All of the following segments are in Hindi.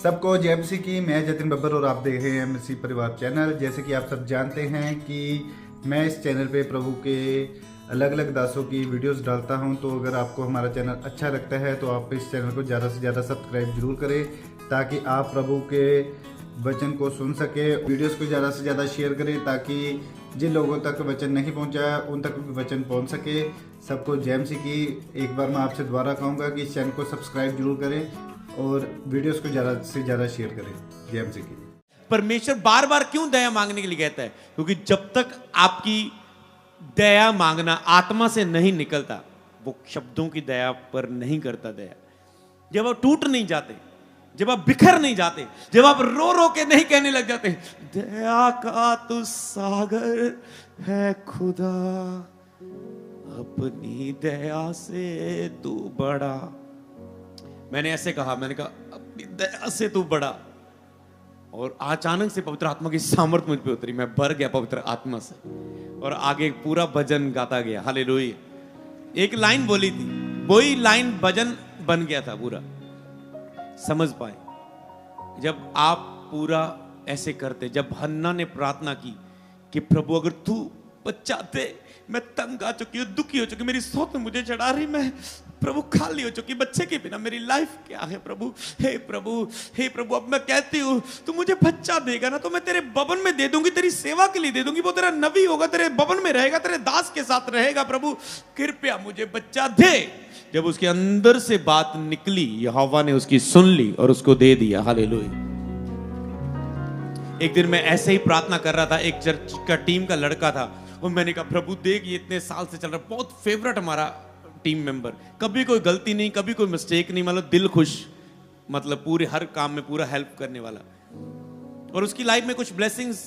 सबको जय मसीह की। मैं जतिन बब्बर और आप देख रहे हैं मसीह परिवार चैनल। जैसे कि आप सब जानते हैं कि मैं इस चैनल पे प्रभु के अलग अलग दासों की वीडियोस डालता हूं, तो अगर आपको हमारा चैनल अच्छा लगता है तो आप इस चैनल को ज़्यादा से ज़्यादा सब्सक्राइब जरूर करें, ताकि आप प्रभु के वचन को सुन सके। वीडियोस को ज़्यादा से ज़्यादा शेयर करें, ताकि जिन लोगों तक वचन नहीं पहुंचा उन तक भी वचन पहुंच सके। सबको जय मसीह की। एक बार मैं आपसे दोबारा कहूँगा कि इस चैनल को सब्सक्राइब जरूर करें और वीडियोस को ज़्यादा से ज़्यादा शेयर करें। जय मसीह की। परमेश्वर बार बार क्यों दया मांगने के लिए कहता है? क्योंकि जब तक आपकी दया मांगना आत्मा से नहीं निकलता, वो शब्दों की दया पर नहीं करता दया। जब आप टूट नहीं जाते, जब आप बिखर नहीं जाते, जब आप रो रो के नहीं कहने लग जाते, दया का तू सागर है खुदा, अपनी दया से तू बड़ा। मैंने ऐसे कहा, मैंने कहा अपनी दया से तू बड़ा, और अचानक से पवित्र आत्मा की सामर्थ मुझ पे उतरी। मैं भर गया पवित्र आत्मा से और आगे पूरा भजन गाता गया। हालेलुया। एक लाइन बोली थी, वही लाइन भजन बन गया था पूरा। समझ पाए जब आप पूरा ऐसे करते। जब हन्ना ने प्रार्थना की कि प्रभु अगर तू बच्चा दे, मैं तंग आ चुकी हूँ, दुखी हो चुकी, मेरी सोच मुझे चढ़ा रही, मैं प्रभु खाली हो चुकी, बच्चे के बिना मेरी लाइफ क्या है प्रभु। हे प्रभु, हे प्रभु, अब मैं कहती हूँ तू मुझे बच्चा देगा ना, तो मैं तेरे भवन में दे दूंगी, तेरी सेवा के लिए दे दूंगी। वो तेरा नबी होगा, तेरे भवन में रहेगा, तेरे दास के साथ रहेगा। प्रभु कृपया मुझे बच्चा दे। जब उसके अंदर से बात निकली, यहोवा ने उसकी सुन ली और उसको दे दिया। हालेलुया। एक दिन मैं ऐसे ही प्रार्थना कर रहा था, एक चर्च का टीम का लड़का था, और मैंने कहा प्रभु देख, ये इतने साल से चल रहा, बहुत फेवरेट हमारा टीम मेंबर, कभी कोई गलती नहीं, कभी कोई मिस्टेक नहीं, मतलब दिल खुश, मतलब पूरे हर काम में पूरा हेल्प करने वाला। और उसकी लाइफ में कुछ ब्लेसिंग्स,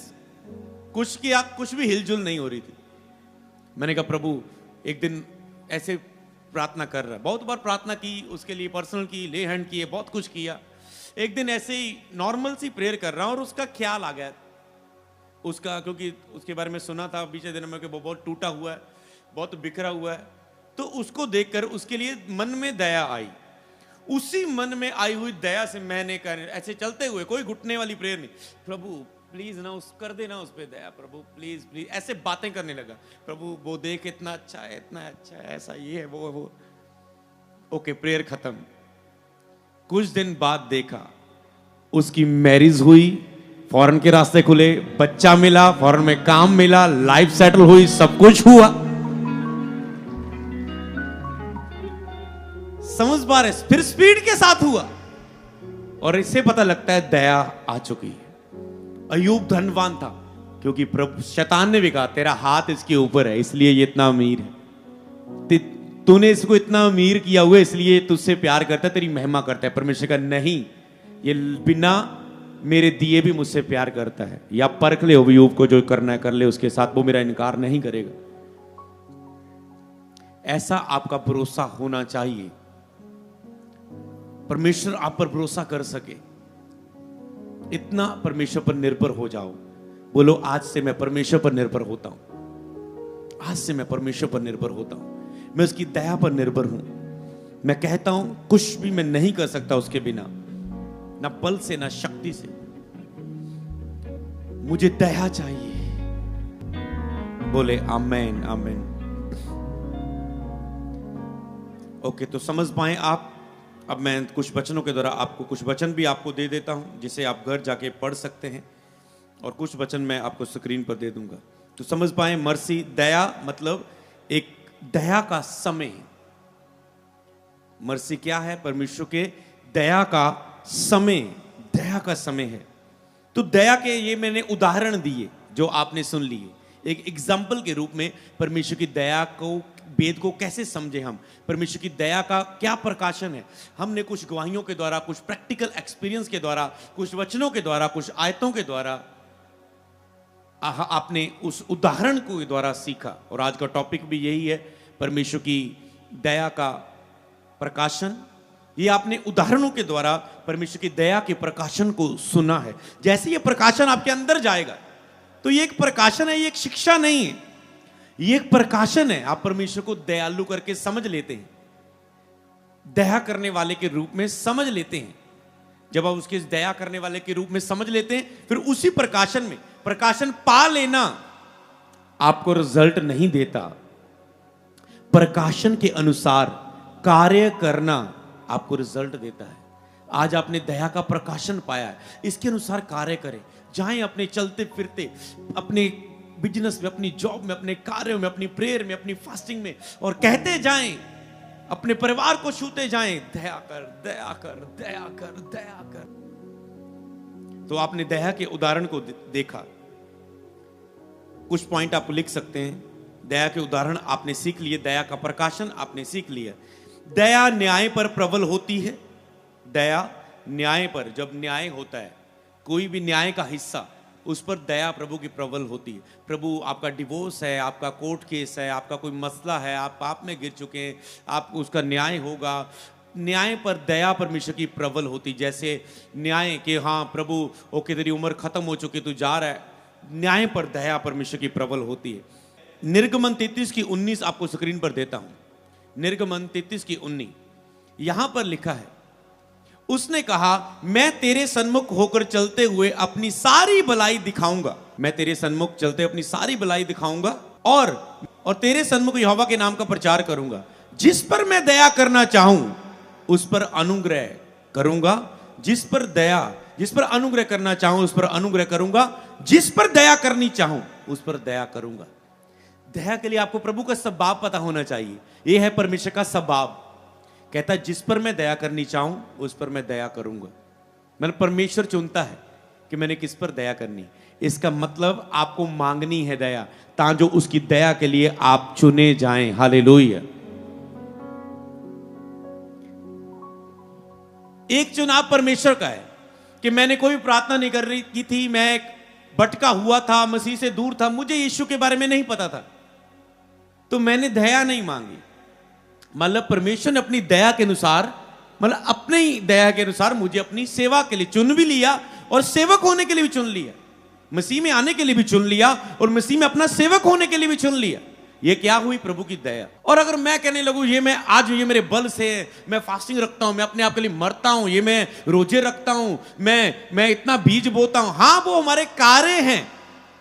कुछ की कुछ भी हिलजुल नहीं हो रही थी। मैंने कहा प्रभु, एक दिन ऐसे प्रार्थना कर रहा, बहुत बार प्रार्थना की उसके लिए, पर्सनल की, ले हैंड किए, बहुत कुछ किया। एक दिन ऐसे ही नॉर्मल सी प्रेयर कर रहा हूं और उसका ख्याल आ गया उसका, क्योंकि उसके बारे में सुना था पिछले दिन में कि वो बहुत टूटा हुआ है, बहुत बिखरा हुआ है। तो उसको देखकर उसके लिए मन में दया आई। उसी मन में आई हुई दया से मैंने कहा, ऐसे चलते हुए, कोई घुटने वाली प्रेयर नहीं, प्रभु प्लीज ना उस कर देना उस पे दया, प्रभु प्लीज प्लीज, ऐसे बातें करने लगा। प्रभु वो देख इतना अच्छा है, इतना अच्छा है, ऐसा ये है, वो। ओके, प्रेयर खत्म। कुछ दिन बाद देखा उसकी मैरिज हुई, फॉरेन के रास्ते खुले, बच्चा मिला, फॉरेन में काम मिला, लाइफ सेटल हुई, सब कुछ हुआ। समझ पा रहे? फिर स्पीड के साथ हुआ, और इससे पता लगता है दया आ चुकी है। अय्यूब धनवान था, क्योंकि प्रभु, शैतान ने भी कहा तेरा हाथ इसके ऊपर है, इसलिए ये इतना अमीर है, तूने इसको इतना अमीर किया हुआ है, इसलिए तुझसे प्यार करता है, तेरी महिमा करता है। परमेश्वर का नहीं, ये बिना मेरे दिए भी मुझसे प्यार करता है। या परख ले अय्यूब को, जो करना है कर ले उसके साथ, वो मेरा इनकार नहीं करेगा। ऐसा आपका भरोसा होना चाहिए, परमेश्वर आप पर भरोसा कर सके, इतना परमेश्वर पर निर्भर हो जाओ। बोलो, आज से मैं परमेश्वर पर निर्भर होता हूं, आज से मैं परमेश्वर पर निर्भर होता हूं, मैं उसकी दया पर निर्भर हूं। मैं कहता हूं कुछ भी मैं नहीं कर सकता उसके बिना, ना बल से ना शक्ति से, मुझे दया चाहिए। बोले आमेन, आमेन। ओके, तो समझ पाए आप? अब मैं कुछ वचनों के द्वारा आपको कुछ वचन भी आपको दे देता हूं, जिसे आप घर जाके पढ़ सकते हैं, और कुछ वचन मैं आपको स्क्रीन पर दे दूंगा। तो समझ पाए, मर्सी, दया मतलब एक दया का समय। मर्सी क्या है? परमेश्वर के दया का समय, दया का समय है। तो दया के ये मैंने उदाहरण दिए जो आपने सुन लिए, एक एग्जाम्पल के रूप में परमेश्वर की दया को, वेद को कैसे समझे हम, परमेश्वर की दया का क्या प्रकाशन है। हमने कुछ गवाहियों के द्वारा, कुछ प्रैक्टिकल एक्सपीरियंस के द्वारा, कुछ वचनों के द्वारा, कुछ आयतों के द्वारा आपने उस उदाहरण को द्वारा सीखा। और आज का टॉपिक भी यही है, परमेश्वर की दया का प्रकाशन। ये आपने उदाहरणों के द्वारा परमेश्वर की दया के प्रकाशन को सुना है। जैसे ये प्रकाशन आपके अंदर जाएगा, तो ये एक प्रकाशन है, ये एक शिक्षा नहीं है, ये एक प्रकाशन है। आप परमेश्वर को दयालु करके समझ लेते हैं, दया करने वाले के रूप में समझ लेते हैं। जब आप उसके दया करने वाले के रूप में समझ लेते हैं, फिर उसी प्रकाशन में प्रकाशन पा लेना आपको रिजल्ट नहीं देता, प्रकाशन के अनुसार कार्य करना आपको रिजल्ट देता है। आज आपने दया का प्रकाशन पाया है, इसके अनुसार कार्य करें। जाएं अपने चलते फिरते, अपने बिजनेस में, अपनी जॉब में, अपने कार्यों में, अपनी प्रेयर में, अपनी फास्टिंग में, और कहते जाएं, अपने परिवार को छूते जाएं, दया कर, दया कर, दया कर, दया कर। तो आपने दया के उदाहरण को देखा। कुछ पॉइंट आप लिख सकते हैं। दया के उदाहरण आपने सीख लिए, दया का प्रकाशन आपने सीख लिया। दया न्याय पर प्रबल होती है। दया न्याय पर, जब न्याय होता है, कोई भी न्याय का हिस्सा, उस पर दया प्रभु की प्रबल होती है। प्रभु, आपका डिवोर्स है, आपका कोर्ट केस है, आपका कोई मसला है, आप पाप में गिर चुके हैं, आप उसका न्याय होगा, न्याय पर दया परमेश्वर की प्रबल होती। जैसे न्याय कि हाँ प्रभु, ओके तेरी उम्र खत्म हो चुकी, तू जा रहा है, न्याय पर दया परमेश्वर की प्रबल होती है। निर्गमन 33 की 19 आपको स्क्रीन पर देता हूं। निर्गमन 33 की 19 यहां पर लिखा है, उसने कहा, मैं तेरे सन्मुख होकर चलते हुए अपनी सारी भलाई दिखाऊंगा। मैं तेरे सन्मुख चलते अपनी सारी भलाई दिखाऊंगा और तेरे सन्मुख यहोवा के नाम का प्रचार करूंगा। जिस पर मैं दया करना चाहूं उस पर अनुग्रह करूंगा। जिस पर अनुग्रह करना चाहूं उस पर अनुग्रह करूंगा। जिस पर दया करनी चाहूं उस पर दया करूंगा। दया के लिए आपको प्रभु का स्वभाव पता होना चाहिए। यह है परमेश्वर का स्वभाव। कहता है, जिस पर मैं दया करनी चाहूं उस पर मैं दया करूंगा। मतलब परमेश्वर चुनता है कि मैंने किस पर दया करनी। इसका मतलब आपको मांगनी है दया, ताकि उसकी दया के लिए आप चुने जाएं। हालेलुया। एक चुनाव परमेश्वर का है कि मैंने कोई प्रार्थना नहीं कर रही की थी, मैं भटका हुआ था, मसीह से दूर था, मुझे यीशु के बारे में नहीं पता था, तो मैंने दया नहीं मांगी। मतलब परमेश्वर ने अपनी दया के अनुसार, मतलब अपनी ही दया के अनुसार मुझे अपनी सेवा के लिए चुन भी लिया और सेवक होने के लिए भी चुन लिया, मसीह में आने के लिए भी चुन लिया और मसीह में अपना सेवक होने के लिए भी चुन लिया। ये क्या हुई? प्रभु की दया। और अगर मैं कहने लगूं ये मैं आज, ये मेरे बल से, मैं फास्टिंग रखता हूं, मैं अपने आप के लिए मरता हूं, ये मैं रोजे रखता हूं, मैं इतना बीज बोता हूं, हाँ वो हमारे कार्य हैं,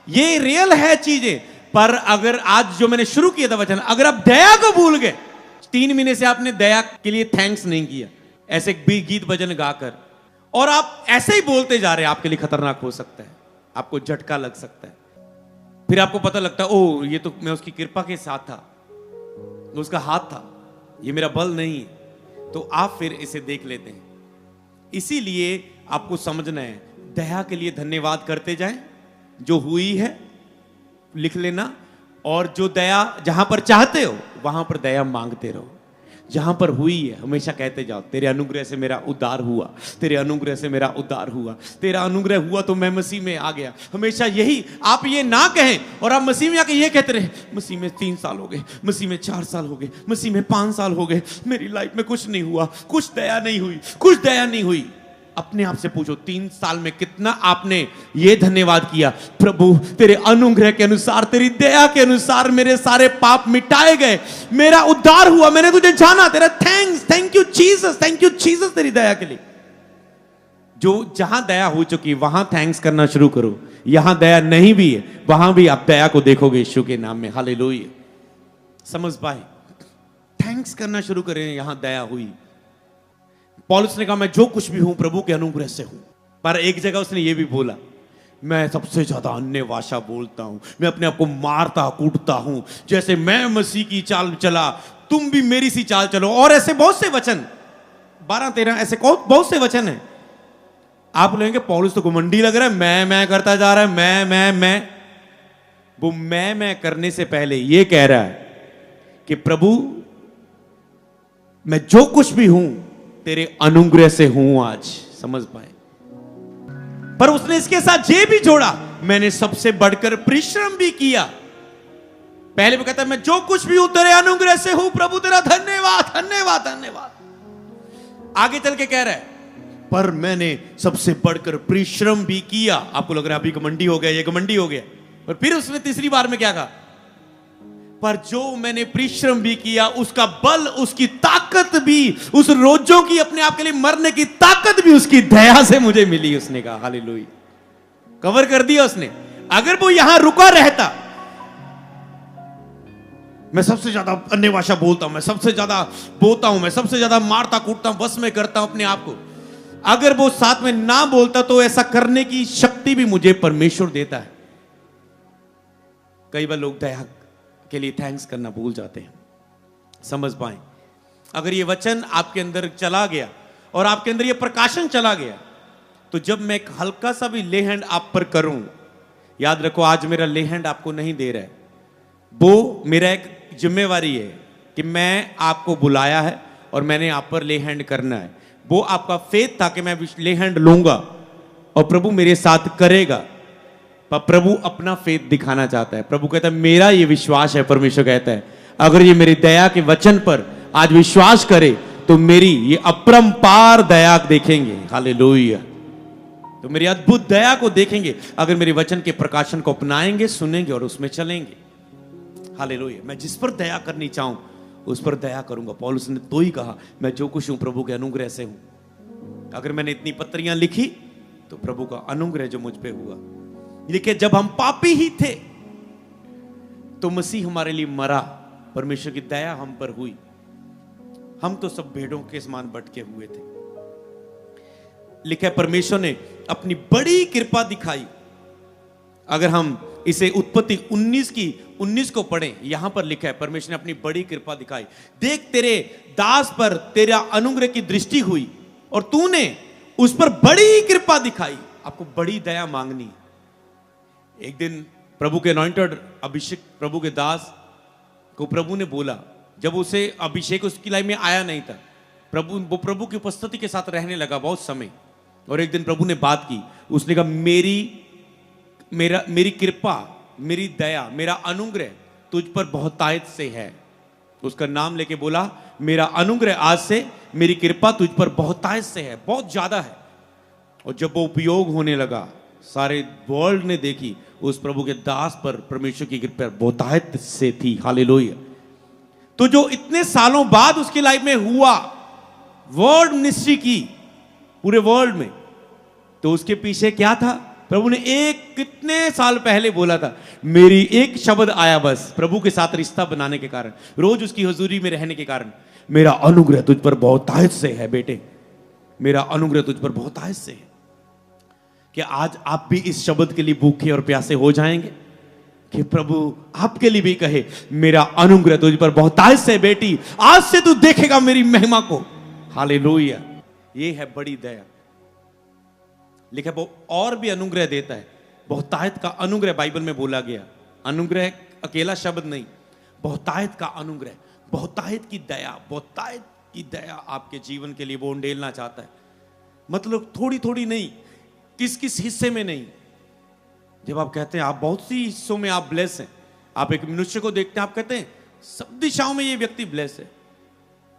ये रियल है चीजें। पर अगर आज जो मैंने शुरू किया था वचन, अगर आप दया को भूल गए, 3 महीने से आपने दया के लिए थैंक्स नहीं किया, ऐसे गीत भजन गाकर, और आप ऐसे ही बोलते जा रहे हैं, आपके लिए खतरनाक हो सकता है, आपको झटका लग सकता है। फिर आपको पता लगता है, ओ ये तो मैं उसकी कृपा के साथ था, उसका हाथ था, ये मेरा बल नहीं है। तो आप फिर इसे देख लेते हैं। इसीलिए आपको समझना है, दया के लिए धन्यवाद करते जाएं। जो हुई है लिख लेना, और जो दया जहां पर चाहते हो वहां पर दया मांगते रहो। जहां पर हुई है हमेशा कहते जाओ, तेरे अनुग्रह से मेरा उद्धार हुआ, तेरे अनुग्रह से मेरा उद्धार हुआ, तेरा अनुग्रह हुआ तो मैं मसीह में आ गया। हमेशा यही, आप ये ना कहें और आप मसीह में आके ये कहते रहे, मसीह में 3 साल हो गए, मसीह में 4 साल हो गए, मसीह में 5 साल हो गए, मेरी लाइफ में कुछ नहीं हुआ, कुछ दया नहीं हुई, कुछ दया नहीं हुई। अपने आप से पूछो, 3 साल में कितना आपने ये धन्यवाद किया, प्रभु तेरे अनुग्रह के अनुसार, तेरी दया के अनुसार मेरे सारे पाप मिटाए गए, मेरा उद्धार हुआ, मैंने तुझे जाना, तेरा thanks, thank you Jesus, thank you Jesus तेरी दया के लिए। जो जहां दया हो चुकी वहां थैंक्स करना शुरू करो। यहां दया नहीं भी है, वहां भी आप दया को देखोगे यीशु के नाम में। हालेलुया। समझ पाए? थैंक्स करना शुरू करें, यहां दया हुई। पौलुस ने कहा, मैं जो कुछ भी हूं प्रभु के अनुग्रह से हूं। पर एक जगह उसने ये भी बोला, मैं सबसे ज्यादा अन्य भाषा बोलता हूं, मैं अपने आप को मारता कूटता हूं, जैसे मैं मसीह की चाल चला तुम भी मेरी सी चाल चलो। और ऐसे बहुत से वचन, 12-13 ऐसे बहुत से वचन हैं। आप लेंगे पौलुस तो घमंडी लग रहा है, मैं करता जा रहा है, मैं। वो मैं करने से पहले ये कह रहा है कि प्रभु मैं जो कुछ भी हूं तेरे अनुग्रह से हूं आज। समझ पाए? पर उसने इसके साथ ये भी जोड़ा, मैंने सबसे बढ़कर परिश्रम भी किया। पहले भी कहता है, मैं जो कुछ भी हूं तेरे अनुग्रह से हूं, प्रभु तेरा धन्यवाद, धन्यवाद, धन्यवाद। आगे चल के कह रहा है, पर मैंने सबसे बढ़कर परिश्रम भी किया। आपको लग रहा है अभी घमंडी हो गया, ये घमंडी हो गया। और फिर उसने तीसरी बार में क्या कहा, पर जो मैंने परिश्रम भी किया उसका बल, उसकी ताकत ताकत भी, उस रोजों की अपने आप के लिए मरने की ताकत भी उसकी दया से मुझे मिली। उसने कहा हालेलुया, कवर कर दिया उसने। अगर वो यहां रुका रहता, मैं सबसे ज्यादा अन्य भाषा बोलता हूं, मैं सबसे ज्यादा बोलता हूं, मैं सबसे ज्यादा मारता कूटता हूं, बस में करता हूं अपने आप को, अगर वो साथ में ना बोलता तो ऐसा करने की शक्ति भी मुझे परमेश्वर देता है। कई बार लोग दया के लिए थैंक्स करना भूल जाते हैं, समझ पाए। अगर ये वचन आपके अंदर चला गया और आपके अंदर ये प्रकाशन चला गया, तो जब मैं एक हल्का सा भी ले हैंड आप पर करूं, याद रखो आज मेरा ले हैंड आपको नहीं दे रहा है, वो मेरा एक जिम्मेवारी है कि मैं आपको बुलाया है और मैंने आप पर ले हैंड करना है। वो आपका फेथ था कि मैं ले हैंड लूंगा और प्रभु मेरे साथ करेगा, पर प्रभु अपना फेथ दिखाना चाहता है। प्रभु कहता है मेरा ये विश्वास है, परमेश्वर कहता है अगर ये मेरी दया के वचन पर आज विश्वास करे तो मेरी ये अपरंपार दया देखेंगे। हालेलुया, तो मेरी अद्भुत दया को देखेंगे अगर मेरे वचन के प्रकाशन को अपनाएंगे, सुनेंगे और उसमें चलेंगे। हालेलुया, मैं जिस पर दया करनी चाहूं उस पर दया करूंगा। पौलुस ने तो ही कहा मैं जो कुछ हूं प्रभु के अनुग्रह से हूं। अगर मैंने इतनी पत्रियां लिखी तो प्रभु का अनुग्रह जो मुझ पे हुआ। लिखे जब हम पापी ही थे तो मसीह हमारे लिए मरा, परमेश्वर की दया हम पर हुई। हम तो सब भेड़ों के समान भटके हुए थे। लिखा है परमेश्वर ने अपनी बड़ी कृपा दिखाई। अगर हम इसे उत्पत्ति 19 को पढ़ें, यहां पर लिखा है परमेश्वर ने अपनी बड़ी कृपा दिखाई। देख तेरे दास पर तेरा अनुग्रह की दृष्टि हुई और तूने उस पर बड़ी कृपा दिखाई। आपको बड़ी दया मांगनी। एक दिन प्रभु के अनॉइंटेड अभिषेक प्रभु के दास को प्रभु ने बोला, जब उसे अभिषेक उसकी लाइफ में आया नहीं था, वो प्रभु की उपस्थिति के साथ रहने लगा बहुत समय। और एक दिन प्रभु ने बात की, उसने कहा मेरी कृपा, मेरी दया, मेरा अनुग्रह तुझ पर बहुतायत से है। उसका नाम लेके बोला मेरा अनुग्रह आज से, मेरी कृपा तुझ पर बहुतायत से है, बहुत ज्यादा है। और जब वो उपयोग होने लगा, सारे वर्ल्ड ने देखी उस प्रभु के दास पर परमेश्वर की कृपा बहुतायत से थी। हालेलुया। तो जो इतने सालों बाद उसकी लाइफ में हुआ, वर्ल्ड मिनिस्ट्री की पूरे वर्ल्ड में, तो उसके पीछे क्या था? प्रभु ने कितने साल पहले बोला था, मेरी एक शब्द आया बस, प्रभु के साथ रिश्ता बनाने के कारण, रोज उसकी हुजूरी में रहने के कारण, मेरा अनुग्रह तुझ पर बहुतायत से है बेटे, मेरा अनुग्रह तुझ पर बहुतायत से है। क्या आज आप भी इस शब्द के लिए भूखे और प्यासे हो जाएंगे कि प्रभु आपके लिए भी कहे मेरा अनुग्रह तुझ पर बहुतायत से बेटी, आज से तू देखेगा मेरी महिमा को। हालेलुया, ये है बड़ी दया। लिखा वो और भी अनुग्रह देता है। बहुतायत का अनुग्रह बाइबल में बोला गया। अनुग्रह अकेला शब्द नहीं, बहुतायत का अनुग्रह, बहुतायत की दया, बहुतायत की दया आपके जीवन के लिए वो उंडेलना चाहता है। मतलब थोड़ी थोड़ी नहीं, किस किस हिस्से में नहीं। जब आप कहते हैं आप बहुत सी हिस्सों में आप ब्लेस हैं, आप एक मनुष्य को देखते हैं, आप कहते हैं सब दिशाओं में ये व्यक्ति ब्लेस है,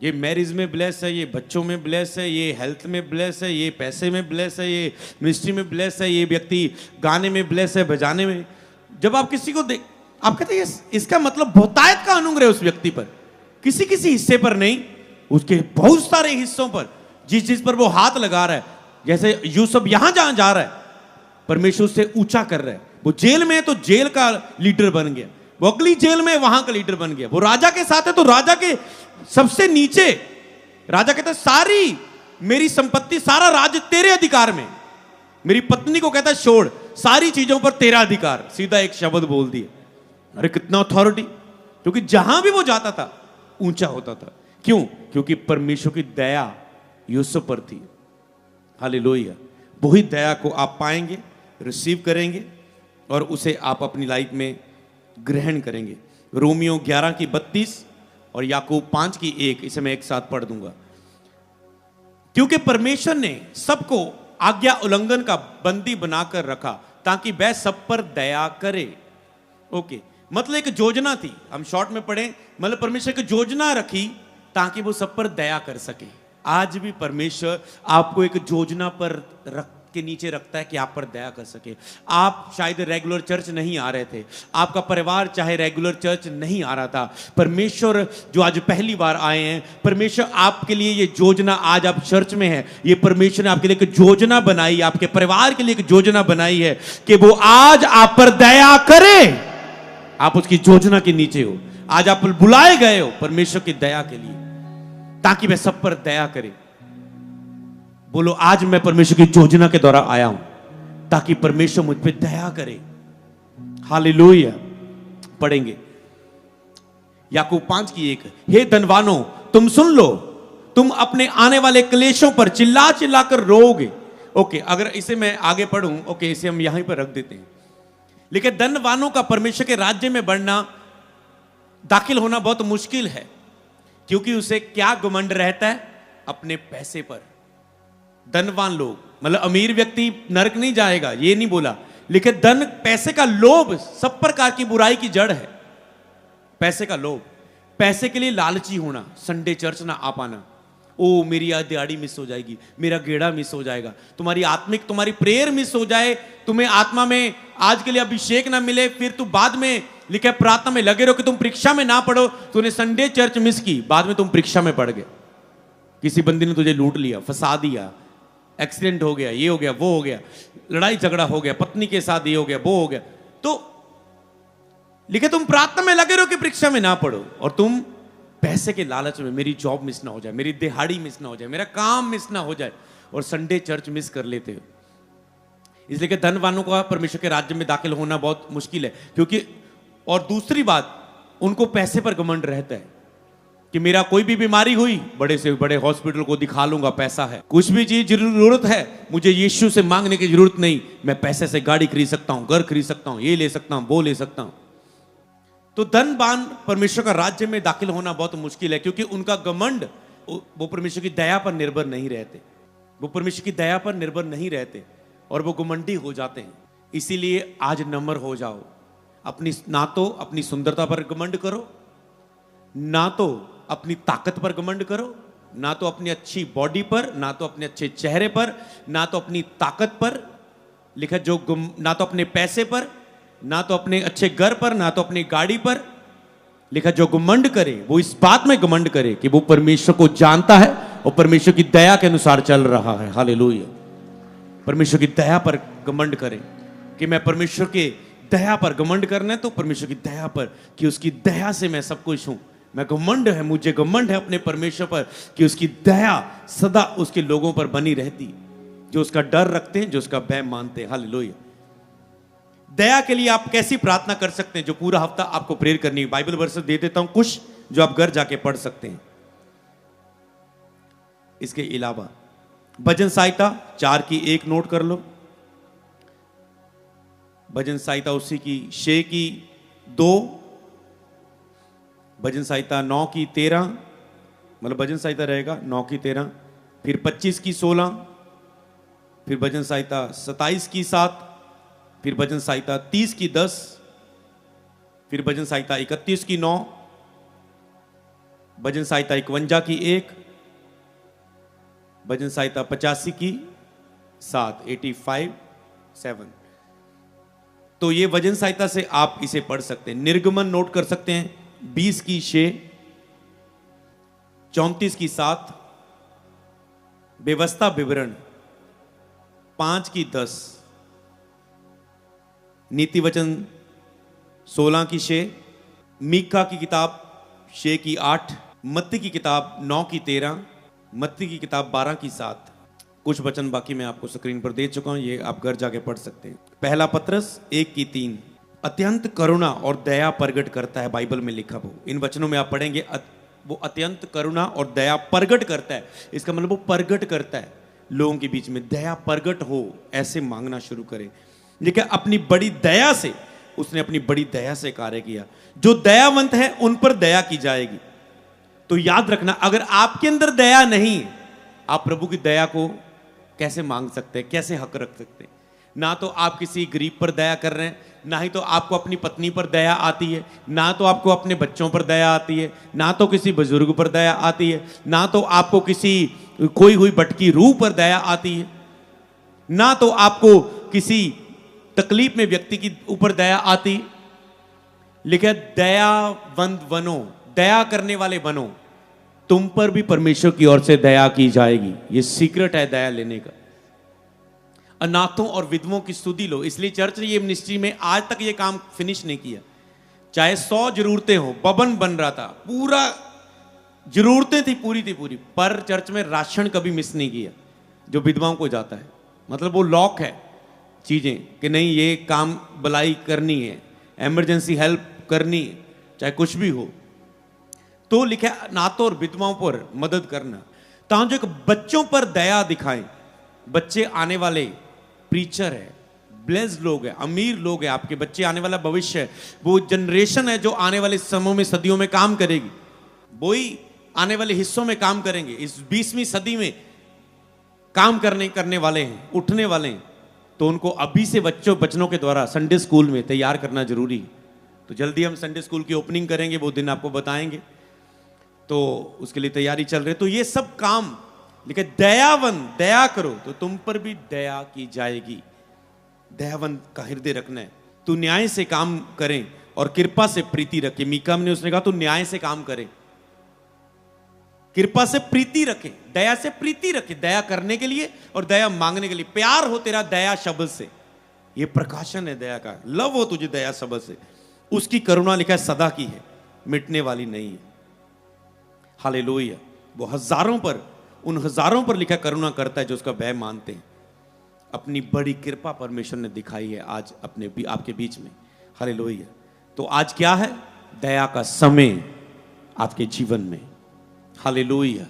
ये मैरिज में ब्लेस है, ये बच्चों में ब्लेस है, ये हेल्थ में ब्लेस है, ये पैसे में ब्लेस है, ये मिनिस्ट्री में ब्लेस है, ये व्यक्ति गाने में ब्लेस है, बजाने में। जब आप किसी को देख, आप कहते हैं इसका मतलब बहुतायत का अनुग्रह उस व्यक्ति पर, किसी किसी हिस्से पर नहीं, उसके बहुत सारे हिस्सों पर, जिस चीज पर वो हाथ लगा रहा है। जैसे यूसुफ यहां जहां जा रहा है, परमेश्वर उससे ऊंचा कर रहा है। वो जेल में है तो जेल का लीडर बन गया, वो अगली जेल में वहां का लीडर बन गया। वो राजा के साथ है तो राजा के सबसे नीचे, राजा कहता है सारी मेरी संपत्ति, सारा राज्य तेरे अधिकार में। मेरी पत्नी को कहता है छोड़, सारी चीजों पर तेरा अधिकार। सीधा एक शब्द बोल दिया। अरे कितना अथॉरिटी! क्योंकि जहां भी वो जाता था ऊंचा होता था। क्यों? क्योंकि परमेश्वर की दया यूसुफ पर थी। हालेलुया। वही दया को आप पाएंगे, रिसीव करेंगे और उसे आप अपनी लाइफ में ग्रहण करेंगे। रोमियो 11:32 और याकूब 5:1, इसे मैं एक साथ पढ़ दूंगा। क्योंकि परमेश्वर ने सबको आज्ञा उल्लंघन का बंदी बनाकर रखा ताकि वह सब पर दया करे। ओके, मतलब एक योजना थी, हम शॉर्ट में पढ़ें, मतलब परमेश्वर की योजना रखी ताकि वो सब पर दया कर सके। आज भी परमेश्वर आपको एक योजना पर के नीचे रखता है कि आप पर दया कर सके। आप शायद रेगुलर चर्च नहीं आ रहे थे, आपका परिवार चाहे रेगुलर चर्च नहीं आ रहा था, परमेश्वर जो आज पहली बार आए हैं, परमेश्वर आपके लिए ये योजना, आज आप चर्च में हैं, ये परमेश्वर ने आपके लिए एक योजना बनाई, आपके परिवार के लिए एक योजना बनाई है कि वो आज आप पर दया करे। आप उसकी योजना के नीचे हो, आज आप बुलाए गए हो परमेश्वर की दया के लिए, ताकि वह सब पर दया करे। बोलो, आज मैं परमेश्वर की योजना के द्वारा आया हूं ताकि परमेश्वर मुझ पे दया करे। हालेलुया। पढ़ेंगे याकूब 5:1। हे धनवानों, तुम सुन लो, तुम अपने आने वाले क्लेशों पर चिल्ला चिल्ला कर रोओगे। ओके, अगर इसे मैं आगे पढ़ूं, ओके, इसे हम यहीं पर रख देते हैं। लेकिन धनवानों का परमेश्वर के राज्य में बढ़ना, दाखिल होना बहुत मुश्किल है, क्योंकि उसे क्या घमंड रहता है? अपने पैसे पर। धनवान लोग, मतलब अमीर व्यक्ति नरक नहीं जाएगा, ये नहीं बोला, लेकिन धन, पैसे का लोभ सब प्रकार की बुराई की जड़ है। पैसे का लोभ, पैसे के लिए लालची होना, संडे चर्च ना आ पाना, ओ मेरी आज दिहाड़ी मिस हो जाएगी, मेरा गेड़ा मिस हो जाएगा, तुम्हारी प्रेयर मिस हो जाए, तुम्हें आत्मा में आज के लिए अभिषेक ना मिले, फिर तू बाद में लिखे प्रार्थना में लगे रहो कि तुम परीक्षा में ना पढ़ो, तूने संडे चर्च मिस की, बाद में तुम परीक्षा में पढ़ गए, किसी बंदी ने तुझे लूट लिया, फंसा दिया, एक्सीडेंट हो गया, ये हो गया, वो हो गया, लड़ाई झगड़ा हो गया, पत्नी के साथ ये हो गया, वो हो गया, तो लिखे तुम प्रार्थना में लगे रहो कि परीक्षा में ना पढ़ो, और तुम पैसे के लालच में, मेरी जॉब मिस ना हो जाए, मेरी दिहाड़ी मिस ना हो जाए, मेरा काम मिस ना हो जाए, और संडे चर्च मिस कर लेते हो। इसलिए कि धनवानों का परमेश्वर के राज्य में दाखिल होना बहुत मुश्किल है, क्योंकि, और दूसरी बात, उनको पैसे पर घमंड रहता है कि मेरा कोई भी बीमारी हुई, बड़े से बड़े हॉस्पिटल को दिखा लूंगा, पैसा है, कुछ भी चीज जरूरत है, मुझे यीशु से मांगने की जरूरत नहीं, मैं पैसे से गाड़ी खरीद सकता हूं, घर खरीद सकता हूं, ये ले सकता हूं, वो ले सकता हूं। तो धनवान परमेश्वर का राज्य में दाखिल होना बहुत मुश्किल है, क्योंकि उनका घमंड, वो परमेश्वर की दया पर निर्भर नहीं रहते, वो परमेश्वर की दया पर निर्भर नहीं रहते, और वो घमंडी हो जाते हैं। इसीलिए आज नम्र हो जाओ, ना तो अपनी सुंदरता पर घमंड करो, ना तो अपनी ताकत पर घमंड करो, ना तो अपनी अच्छी बॉडी पर, ना तो अपने अच्छे चेहरे पर, ना तो अपनी ताकत पर, लिखा जो ना तो अपने पैसे पर, ना तो अपने अच्छे घर पर, ना तो अपनी गाड़ी पर। लिखा जो घमंड करे वो इस बात में घमंड करे कि वो परमेश्वर को जानता है और परमेश्वर की दया के अनुसार चल रहा है। हालेलुया। परमेश्वर की दया पर घमंड करे कि मैं परमेश्वर के दया पर घमंड करना है, तो परमेश्वर की दया पर कि उसकी दया से मैं सब कुछ हूं। मैं घमंड है, मुझे घमंड है अपने परमेश्वर पर कि उसकी दया सदा उसके लोगों पर बनी रहती, जो उसका डर रखते हैं, जो उसका भय मानते हैं। हालेलुया। दया के लिए आप कैसी प्रार्थना कर सकते हैं, जो पूरा हफ्ता आपको प्रेयर करनी है। बाइबल वर्स दे देता हूं कुछ, जो आप घर जाके पढ़ सकते हैं। इसके अलावा भजन संहिता 4:1 नोट कर लो। भजन संहिता उसी की 6:2, भजन संहिता 9:13, मतलब भजन संहिता रहेगा 9:13, फिर 25:16, फिर भजन संहिता 27:7, फिर भजन संहिता 30:10, फिर भजन संहिता 31:9, भजन संहिता 51:1, भजन संहिता 85:7, 85:7। तो ये भजन संहिता से आप इसे पढ़ सकते हैं। निर्गमन नोट कर सकते हैं 20:6, 34:7, व्यवस्था विवरण 5:10, नीति वचन 16:6, मीका की किताब 6:8, मत्ती की किताब 9:13, मत्ती की किताब 12:7। कुछ वचन बाकी मैं आपको स्क्रीन पर दे चुका हूं, ये आप घर जाके पढ़ सकते हैं। पहला पत्रस 1:3, अत्यंत करुणा और दया प्रगट करता है, बाइबल में लिखा वो। इन वचनों में आप पढ़ेंगे वो अत्यंत करुणा और दया प्रगट करता है। इसका मतलब वो प्रगट करता है लोगों के बीच में, दया प्रगट हो, ऐसे मांगना शुरू करें। देखिए अपनी बड़ी दया से, उसने अपनी बड़ी दया से कार्य किया। जो दयावंत है उन पर दया की जाएगी। तो याद रखना, अगर आपके अंदर दया नहीं, आप प्रभु की दया को कैसे मांग सकते हैं, कैसे हक रख सकते हैं? ना तो आप किसी गरीब पर दया कर रहे हैं, ना ही तो आपको अपनी पत्नी पर दया आती है, ना तो आपको अपने बच्चों पर दया आती है, ना तो किसी बुजुर्ग पर दया आती है, ना तो आपको किसी खोई हुई भटकी रूह पर दया आती है। ना तो आपको किसी तकलीफ में व्यक्ति की ऊपर दया आती। लिखा है दयावंत बनो, दया करने वाले बनो, तुम पर भी परमेश्वर की ओर से दया की जाएगी। ये सीक्रेट है दया लेने का। अनाथों और विधवों की स्तुति लो। इसलिए चर्च ने ये मिनिस्ट्री में आज तक ये काम फिनिश नहीं किया। चाहे 100 जरूरतें हो, भवन बन रहा था, पूरा जरूरतें थी पूरी थी पूरी, पर चर्च में राशन कभी मिस नहीं किया जो विधवाओं को जाता है। मतलब वो लॉक है चीजें कि नहीं ये काम भलाई करनी है, इमरजेंसी हेल्प करनी है, चाहे कुछ भी हो। तो लिखा है अनाथों और विधवाओं पर मदद करना, ताकि जो एक बच्चों पर दया दिखाएं। बच्चे आने वाले प्रीचर है, ब्लेस्ड लोग हैं, अमीर लोग हैं, आपके बच्चे आने वाला भविष्य है। वो जनरेशन है जो आने वाले समय में सदियों में काम करेगी, वही आने वाले हिस्सों में काम करेंगे। इस 20वीं सदी में काम करने वाले हैं, उठने वाले हैं। तो उनको अभी से बच्चों के द्वारा संडे स्कूल में तैयार करना जरूरी है। तो जल्दी हम संडे स्कूल की ओपनिंग करेंगे, वो दिन आपको बताएंगे, तो उसके लिए तैयारी चल रही है। तो ये सब काम लिखे दयावंत, दया करो तो तुम पर भी दया की जाएगी। दयावंत का हृदय रखना है। तू न्याय से काम करें और कृपा से प्रीति रखे। मीका ने उसने कहा तू न्याय से काम करे, कृपा से प्रीति रखे, दया से प्रीति रखे, दया करने के लिए और दया मांगने के लिए। प्यार हो तेरा दया शब्द से, ये प्रकाशन है दया का। लव हो तुझे दया शब्द से। उसकी करुणा लिखा है सदा की है, मिटने वाली नहीं है। हालेलुया। वो हजारों पर, उन हजारों पर लिखा करुणा करता है जो उसका भय मानते हैं। अपनी बड़ी कृपा परमेश्वर ने दिखाई है आज आपके बीच में। हालेलुया। तो आज क्या है? दया का समय आपके जीवन में। हालेलुया।